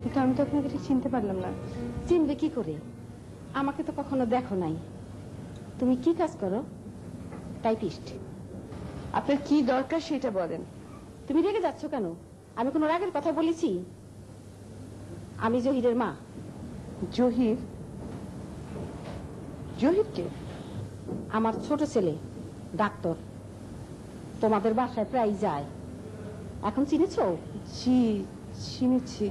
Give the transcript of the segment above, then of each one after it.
কিন্তু আমি তো আপনাকে ঠিক চিনতে পারলাম না। চিনবে কি করে? আমাকে তো কখনো দেখো নাই। তুমি কি কাজ করো? টাইপিস্ট। আপনার কি দরকার সেটা বলেন। তুমি রেগে যাচ্ছ কেন? আমি কোনো রাগের কথা বলেছি? আমি জহিরের মা। জহির? জহির কে? আমার ছোট ছেলে, ডাক্তার। তোমাদের বাসায় প্রায় যায়। এখন চিনেছো? জি চিনেছি।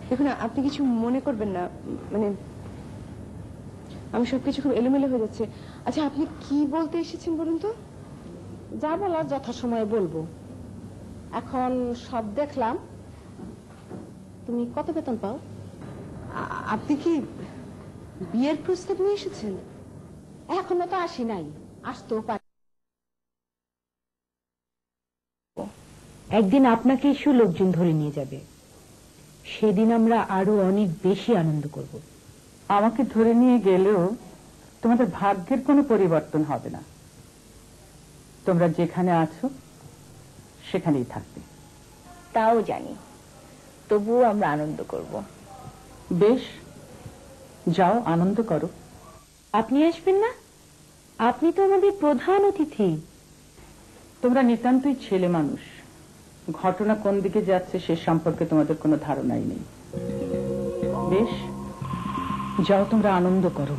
দেখুন আপনি কিছু মনে করবেন না, মানে আমি সবকিছু খুব এলোমেলো হয়ে যাচ্ছে। আচ্ছা আপনি কি বলতে এসেছেন বলুন তো? যা বলার যথাসময়ে বলবো। এখন সব দেখলাম। তুমি কত বেতন পাও? আপনি কি বিয়ের প্রস্তাব নিয়ে এসেছেন? এখনো তো আসি নাই, আসতেও পারি। একদিন আপনাকে এসে লোকজন ধরে নিয়ে যাবে, সেদিন আমরা আরো অনেক বেশি আনন্দ করব। আমাকে ধরে নিয়ে গেলেও তোমাদের ভাগ্যের কোনো পরিবর্তন হবে না। তোমরা যেখানে আছো সেখানেই থাকবে। তাও জানি, তবুও আমরা আনন্দ করব। বেশ, যাও আনন্দ করো। আপনি আসবেন না? আপনি তো আমাদের প্রধান অতিথি। তোমরা নিতান্তই ছেলে মানুষ, ঘটনা কোন দিকে যাচ্ছে সে সম্পর্কে তোমাদের কোনো ধারণাই নেই। বেশ, যাও তোমরা আনন্দ করো।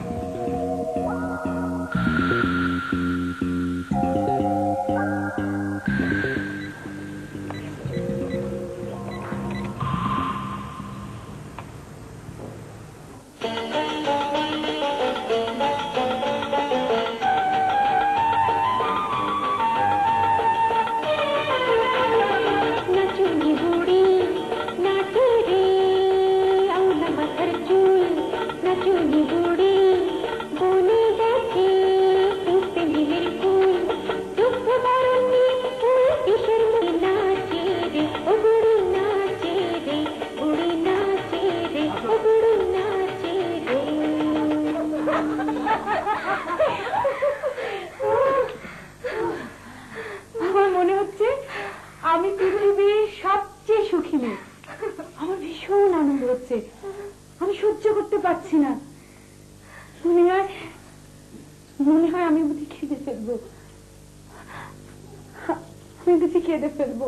আমার মনে হচ্ছে আমি পৃথিবীর সবচেয়ে সুখী মেয়ে। আমার ভীষণ আনন্দ হচ্ছে, আমি সহ্য করতে পারছি না। মনে হয় আমি বুঝি খেতে ফেলবো। আমি বুঝি খেতে ফেলবো।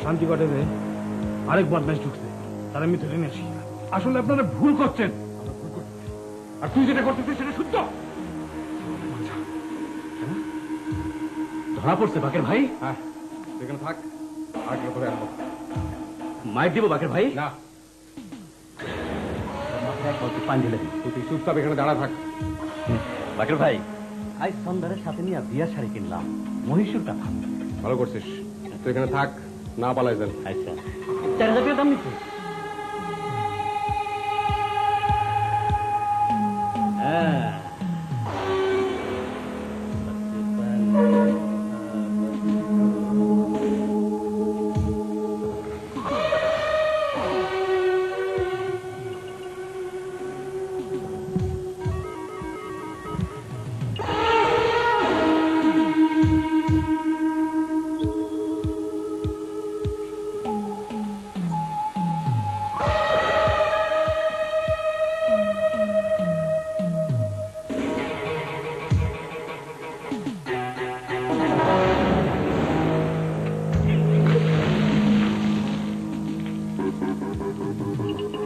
শান্তি কটেবে আরেক বদমাইশ ঢুকছে, তারা আমি ধরে নিয়ে আসি। আসলে আপনারা ভুল করছেন, আর তুই যেটা করতেছিস সেটা শুদ্ধ। ধরা পড়ছে বাকের ভাই? হ্যাঁ, সেখানে থাক, আগে ধরে আনবো। মাইক দিব বাকের ভাই? না, পান ঢেলে তুই চুপচাপ এখানে দাঁড়া থাক। বাকের ভাই, আজ সন্ধ্যারের সাথে নিয়ে বিয়ার শাড়ি কিনলাম, মহীশূর টাকা। ভালো করছিস, তুই এখানে থাক, না পালাই যান। আচ্ছা, 4000 টাকা দাম নিচ্ছে।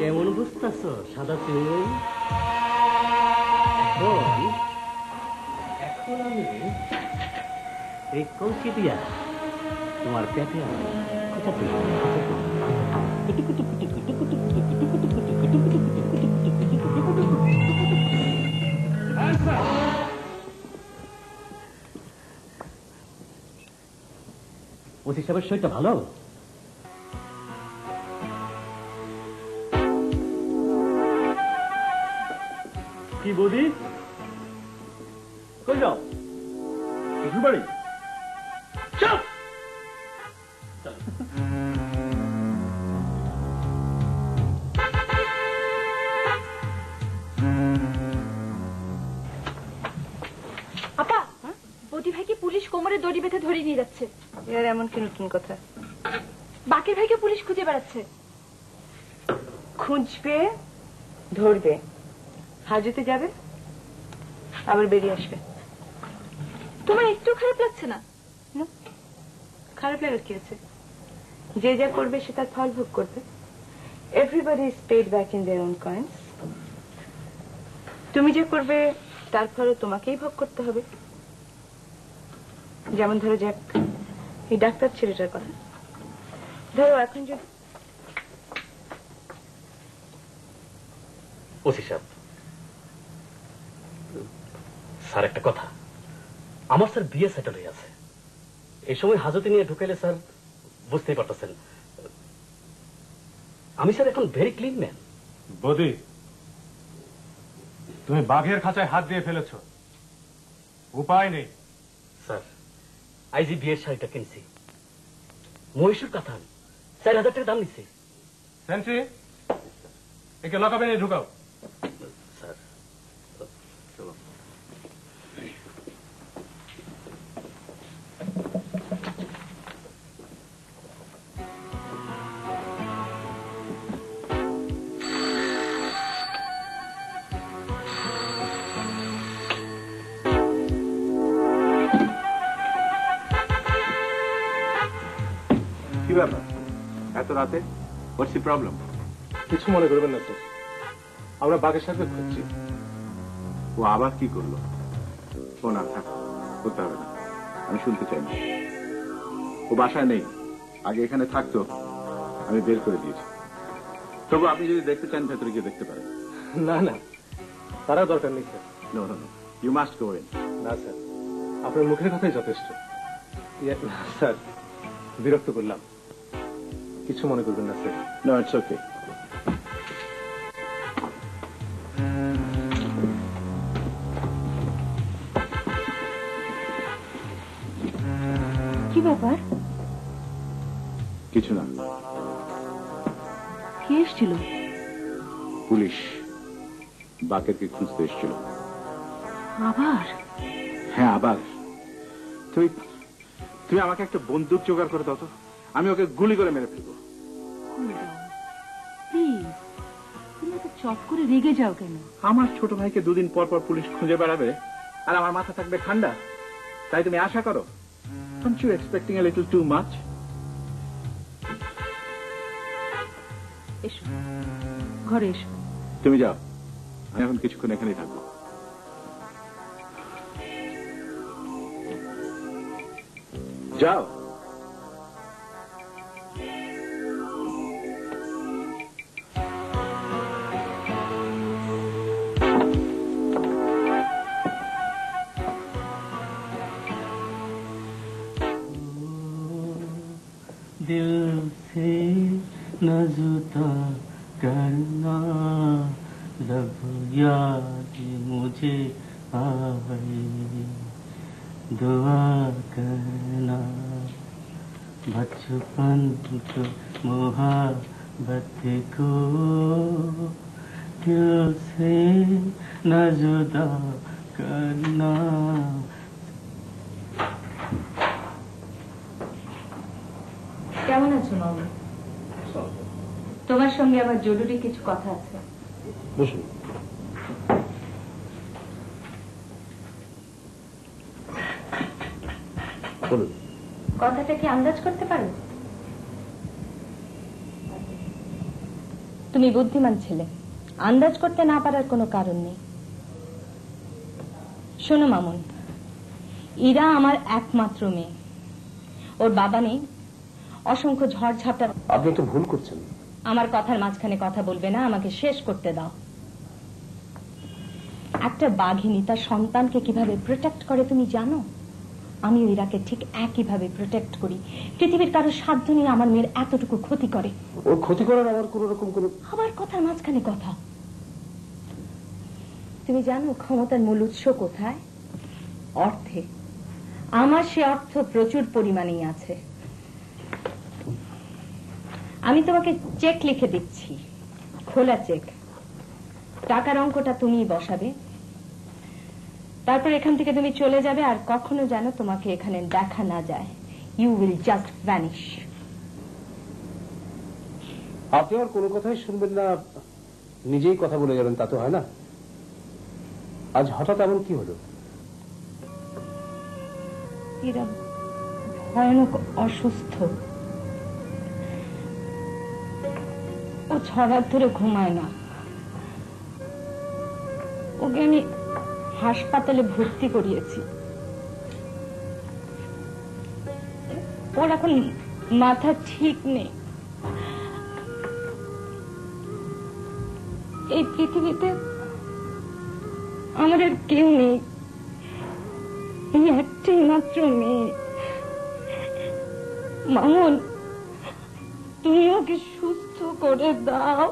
কেমন বুঝতেছ সাদা চুল? এখন আমি এই কলকি দিয়া তোমার পেটে ওসি সাহেবের শরীরটা ভালো? কি বৌদি, কই যাও? শ্বশুর বাড়ি? চল। আপা, বৌদি ভাইকে পুলিশ কোমরে দড়ি বেঁধে ধরে নিয়ে যাচ্ছে। এর এমন কি নতুন কথা? বাকের ভাইকে পুলিশ খুঁজে বেড়াচ্ছে। খুঁজবে, ধরবে, হাজতে যাবে, আবার বেরিয়ে আসবে। তোমার একটু খারাপ লাগছে না? খারাপ লাগার কি আছে? যে যা করবে সে তার ফল ভোগ করবে। Everybody is paid back in their own coins. তুমি যে করবে তার ফল তোমাকেই ভোগ করতে হবে। যেমন ধরো যাক এই ডাক্তার ছেলেটার কথা ধরো, এখন যদি ওসি সাহেব, স্যার একটা কথা, আমার স্যার বিয়ে সেটেল হয়ে আছে। এই সময় হাজতে নিয়ে ঢুকাইলে স্যার বুঝতেই পারতেছেন, আমি স্যার এখন ভেরি ক্লিন ম্যান। বৌদি, তুমি বাঘের খাঁচায় হাত দিয়ে ফেলেছ, উপায় নেই। স্যার আইজি বিয়ের শাড়িটা কিনছি, মহীশূর কাতান, 4000 টাকা দাম নিচ্ছে। সেন্ট্রি, একে লকআপে নিয়ে ঢুকাও। স্যার চলো। কি ব্যাপার এত রাতে? হোয়াটস দি প্রবলেম? কিছু মনে করবেন না স্যার, আমরা বাঘের সাথে খুঁজছি। ও আবার কি করলো? ও না, থাক, করতে হবে না, আমি শুনতে চাই না। ও বাসায় নেই, আগে এখানে থাকতো, আমি বের করে দিয়েছি। তবু আপনি যদি দেখতে চান ভেতরে গিয়ে দেখতে পারেন। না না, তারা দরকার নেই sir. No no no, you must go in. না স্যার, আপনার মুখের কথাই যথেষ্ট। স্যার বিরক্ত করলাম, কিছু মনে করবেন না স্যার। No, it's okay. কি ব্যাপার? কিছু না। কে এসেছিল? পুলিশ বাকেরকে খুঁজতে এসেছিল। আবার? হ্যাঁ আবার। তুমি তুমি আমাকে একটা বন্দুক জোগাড় করে দাও তো, আমি ওকে গুলি করে মেরে ফেলবো। প্লিজ, তুমি তো চট করে রেগে যাও কেন? আমার ছোট ভাইকে দুদিন পর পর পুলিশ খুঁজে বেড়াবে আর আমার মাথা থাকবে ঠান্ডা, তাই তুমি আশা করো? Aren't you expecting a little too much? এসো, ঘরে এসো। তুমি যাও, আমি এখন কিছুক্ষণ এখানেই থাকবো। যাও। दिल से न जुदा करना, जब याद मुझे आए दुआ करना, बचपन की मोहब्बत को दिल से न जुदा करना। কেমন আছো মামা? তোমার সঙ্গে আমার জরুরি কিছু কথা আছে। বসুন। বলুন। কথাটা কি আন্দাজ করতে পারো? তুমি বুদ্ধিমান ছেলে, আন্দাজ করতে না পারার কোনো কারণ নেই। শোনো মামুন, ইরা আমার একমাত্র মেয়ে, ওর বাবা নেই, অসংখ্য ঝড় ঝাপটা। আপনি তো ভুল করছেন। আমার কথার মাঝখানে কথা বলবে না, আমাকে শেষ করতে দাও। একটা বাঘিনী তার সন্তানকে কিভাবে প্রোটেক্ট করে তুমি জানো? আমি ইরাকে ঠিক একইভাবে প্রোটেক্ট করি। পৃথিবীর কারো সাধ্য নিয়ে আমার মেয়ের এতটুকু ক্ষতি করে। ওর ক্ষতি করার আমার কোন রকম কোন আবার কথার মাঝখানে কথা। তুমি জানো ক্ষমতার মূল উৎস কোথায়? অর্থে। আমার সে অর্থ প্রচুর পরিমাণেই আছে। আমি তোমাকে চেক লিখে দিচ্ছি, খোলা চেক। টাকার অঙ্কটা তুমিই বসাবে, তারপর এখান থেকে তুমি চলে যাবে, আর কখনো যেন তোমাকে এখানে দেখা না যায়। You will just vanish. আপনি আর কোনো কথাই শুনবেন না, নিজেই কথা বলে যাবেন, তা তো হয় না। আজ হঠাৎ এমন কি হলো? এরা ভয়ানক অসুস্থ, ও ছড়ার ধরে ঘুমায় না। ওকে আমি হাসপাতালে ভর্তি করিয়েছি। ওর এখন মাথা ঠিক নেই। এই পৃথিবীতে আমার আর কেউ নেই, এই একটাই মাত্র মেয়ে। মামুন, তুমি ওকে সুস্থ করে দাও।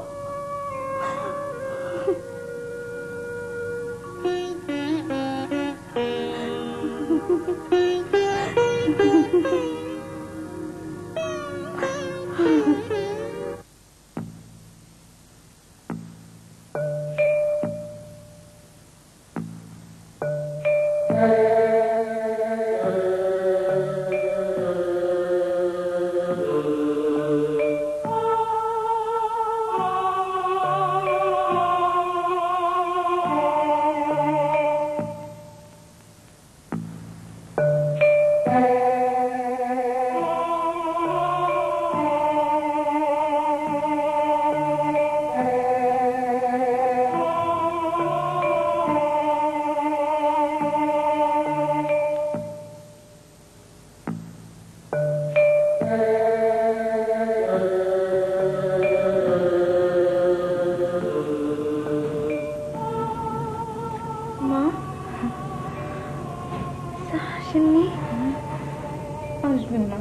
আসবেন না।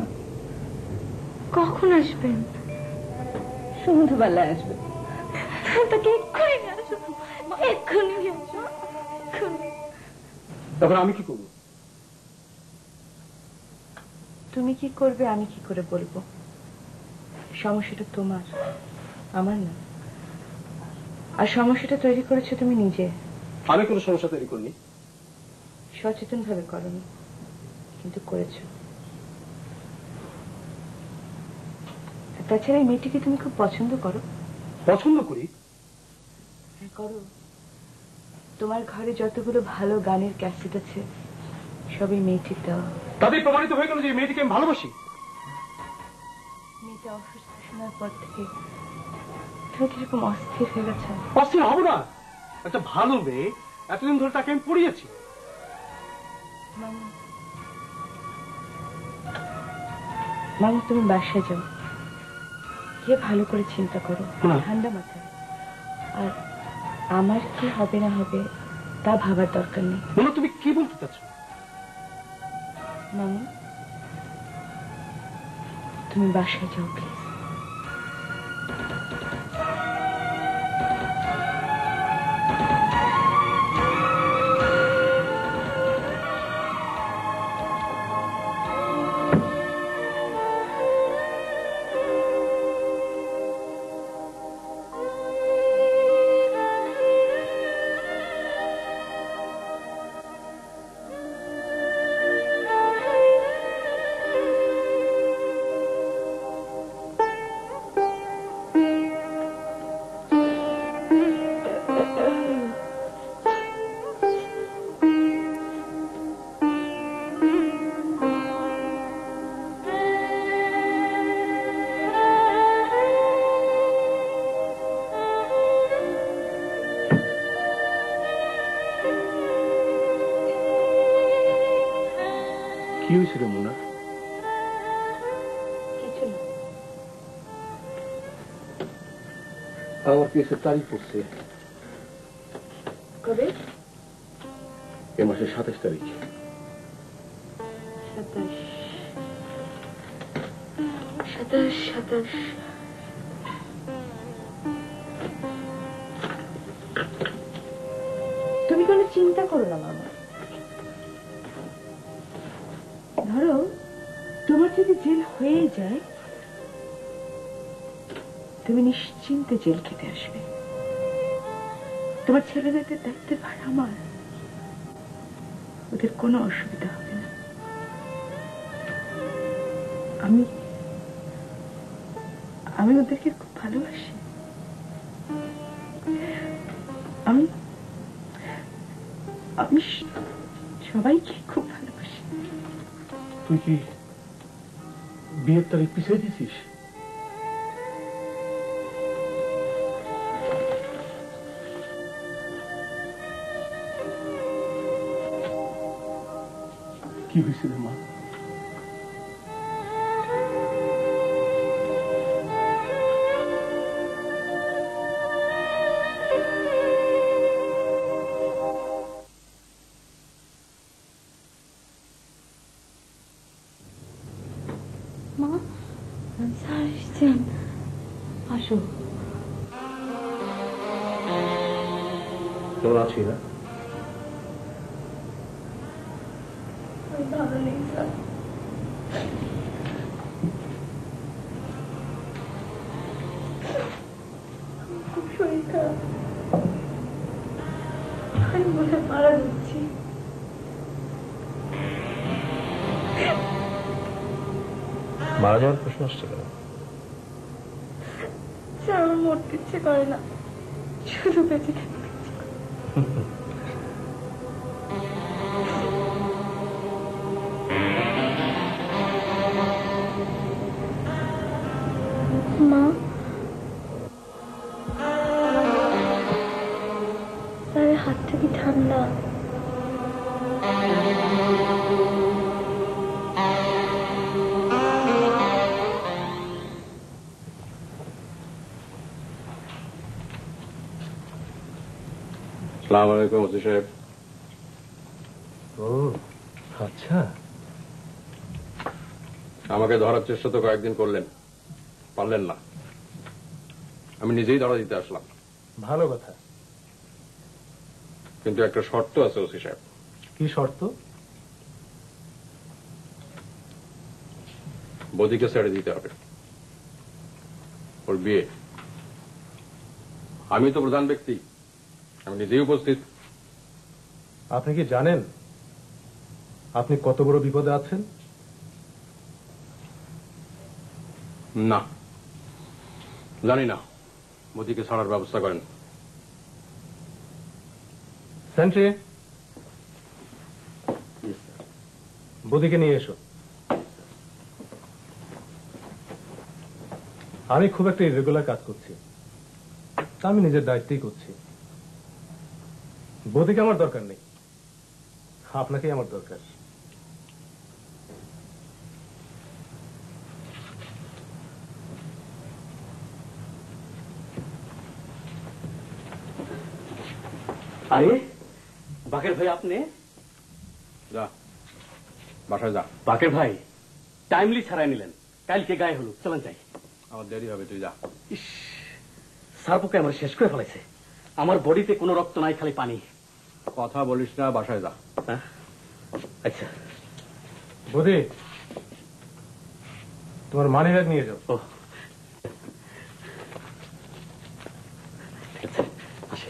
কখন আসবেন? সন্ধ্যাবেলায় আসবেন। তাকে এক্ষুনি নিয়ে আসো, এক্ষুনি নিয়ে আসো। তারপর আমি কি করবো? তুমি কি করবে আমি কি করে বলবো? সমস্যাটা তোমার, আমার না। আর সমস্যাটা তৈরি করেছো তুমি নিজে। আমি কোনো সমস্যা তৈরি করিনি। সচেতন ভাবে করনি, কিন্তু করেছো। তাছাড়া এই মেয়েটিকে তুমি খুব পছন্দ করো। পছন্দ করি? হ্যাঁ করো। তোমার ঘরে যতগুলো ভালো গানের ক্যাসেট আছে সবই মেয়েটির দেওয়া। তাদের প্রমাণিত হয়ে গেল যে মেয়েটিকে আমি ভালোবাসি। মেয়েটা অসুস্থ শোনার পর থেকে তুমি কিরকম অস্থির হয়ে গেছে। অস্থির হবো না? একটা ভালো মেয়ে, এতদিন ধরে তাকে আমি পড়িয়েছি। মামা তুমি বাসায় যাও, গিয়ে ভালো করে চিন্তা করো ঠান্ডা মাথায়। আর আমার কি হবে না হবে তা ভাবার দরকার নেই। তুমি কি বলতে চাচ্ছ? মামা তুমি বাসায় যাও প্লিজ। কি হয়েছিল মুন্না? কিছু না। আমার কেসের তারিখ পড়ছে কবে? এ মাসের 27 তারিখ। 27। তুমি কোনো চিন্তা করো না মামা। ধরো তোমার যদি জেল হয়ে যায় তুমি নিশ্চিন্তে জেল খেতে আসবে। তোমার ছেলে মেয়েদের দায়িত্বের ভার আমার, ওদের কোনো অসুবিধা হবে না। আমি আমি ওদেরকে খুব ভালোবাসি। আমি আমি সবাইকে খুব ভালোবাসি। তুই কি বিয়ের তারিখ পিছিয়ে দিছিস? কি হয়েছিল মা? মা, স্যার এসছেন, আসো। কেমন আছি না? ভালো নেই স্যার। খুব শরীর খারাপ, আমি বলে মারা যাচ্ছি। মারা যাওয়ার প্রশ্ন আসছে কেন? স্যার আমার মরতে ইচ্ছে করে না, শুধু বেঁচে থাকতে ইচ্ছে করে। মা, স্যারের হাতটা কি ঠান্ডা? আসসালামু আলাইকুম ওসি সাহেব। ও আচ্ছা, আমাকে ধরার চেষ্টা তো কয়েকদিন করলেন, পারলেন না। আমি নিজেই ধরা দিতে আসলাম। ভালো কথা। কিন্তু একটা শর্ত আছে ওসি সাহেব। কি শর্ত? বদিকে ছেড়ে দিতে হবে, ওর বিয়ে। আমি তো প্রধান ব্যক্তি, আমি নিজেই উপস্থিত। আপনি কি জানেন আপনি কত বড় বিপদে আছেন? না, জানি না। বদিকে ছাড়ার ব্যবস্থা করেন। সেন্ট্রি, বদিকে নিয়ে এসো। আমি খুব একটা ইরেগুলার কাজ করছি, তা আমি নিজের দায়িত্বই করছি। বদিকে আমার দরকার নেই, আপনাকেই আমার দরকার। আরে বাকের ভাই, আপনি? যা বাসায় যা। বাকের ভাই টাইমলি ছাড়াই নিলেন, কালকে গায়ে হলুদ, চলেন যাই। আমার দেরি হবে, তুই যা। ইস, সার্পকে আমার শেষ করে ফেলেছে। আমার বডিতে কোনো রক্ত নাই, খালি পানি। কথা বলিস না, বাসায় যা। আচ্ছা বদি, তোমার মানি ব্যাগ নিয়ে যাও। ও ঠিক আছে, আসি।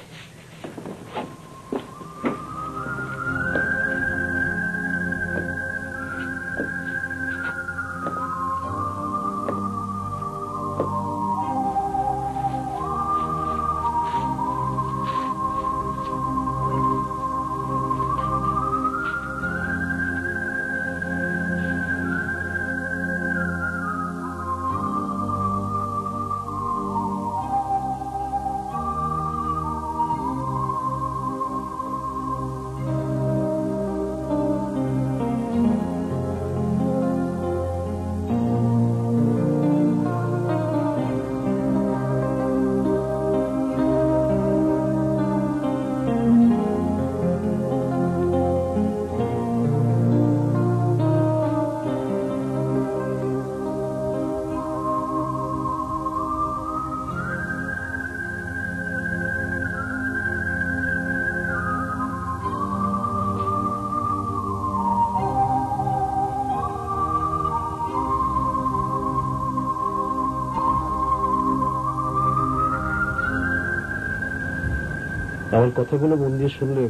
আমার কথাগুলো মন দিয়ে শুনলে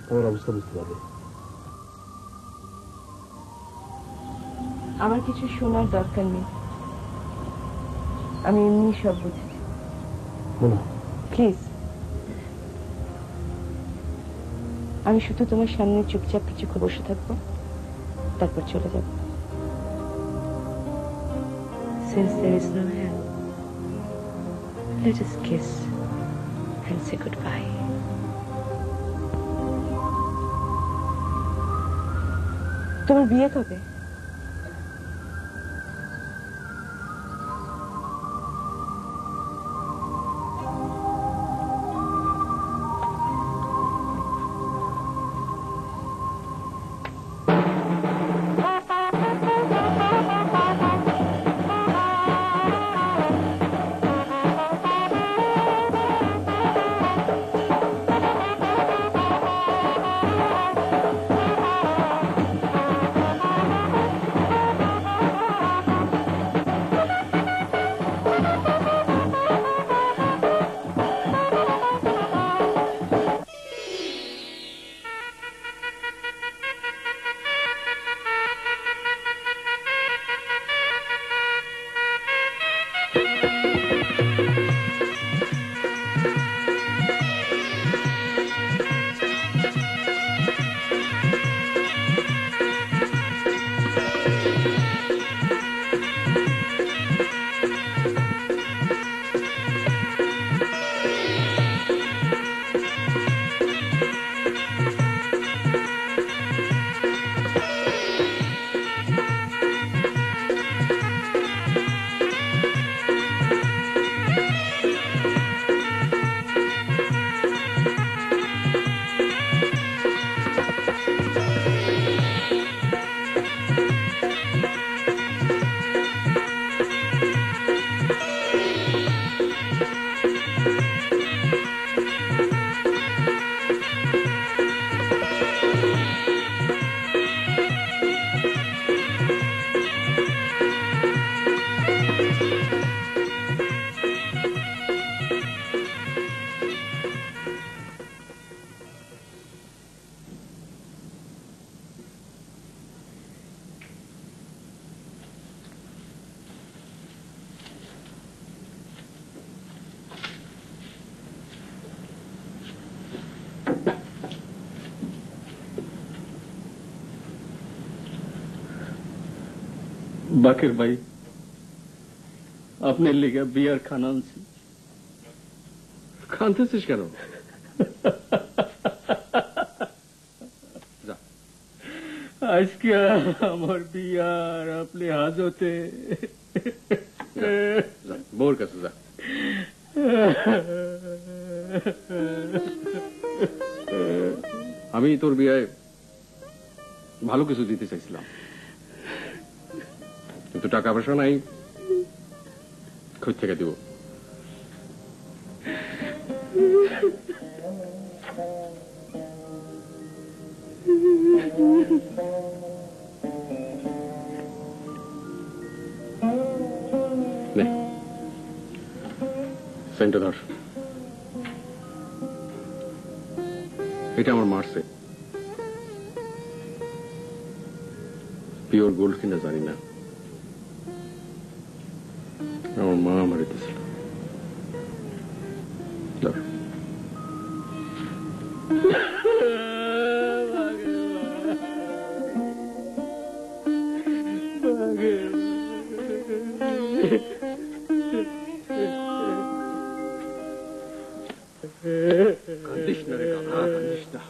তোমার অবস্থা বুঝতে পারবে। আমার কিছু শোনার দরকার নেই, আমি এমনি সব বুঝেছি। মোনা, প্লিজ, আমি শুধু তোমার সামনে চুপচাপ কিছুক্ষণ বসে থাকবো, তারপর চলে যাব। Since there is no hell, let us kiss and say goodbye. তোমার বিয়ে কবে? বাকের ভাই, আপনার লেগে বিয়ার খানা আনছি। কাঁদতেছিস কেন? আজকে আমার বিয়ার আপনি হাজতে। বউর কাছে যা। আমি তোর বিয়ায় ভালো কিছু দিতে চাইছিলাম, কিন্তু টাকা পয়সা নাই, খোঁজ থেকে দিব। সেন্টে ধর, এটা আমার মারছে। পিওর গোল্ড কিনা জানি না, আমার মা আমার দিতেছিল। কান্দিস না রে, কান্দিস না।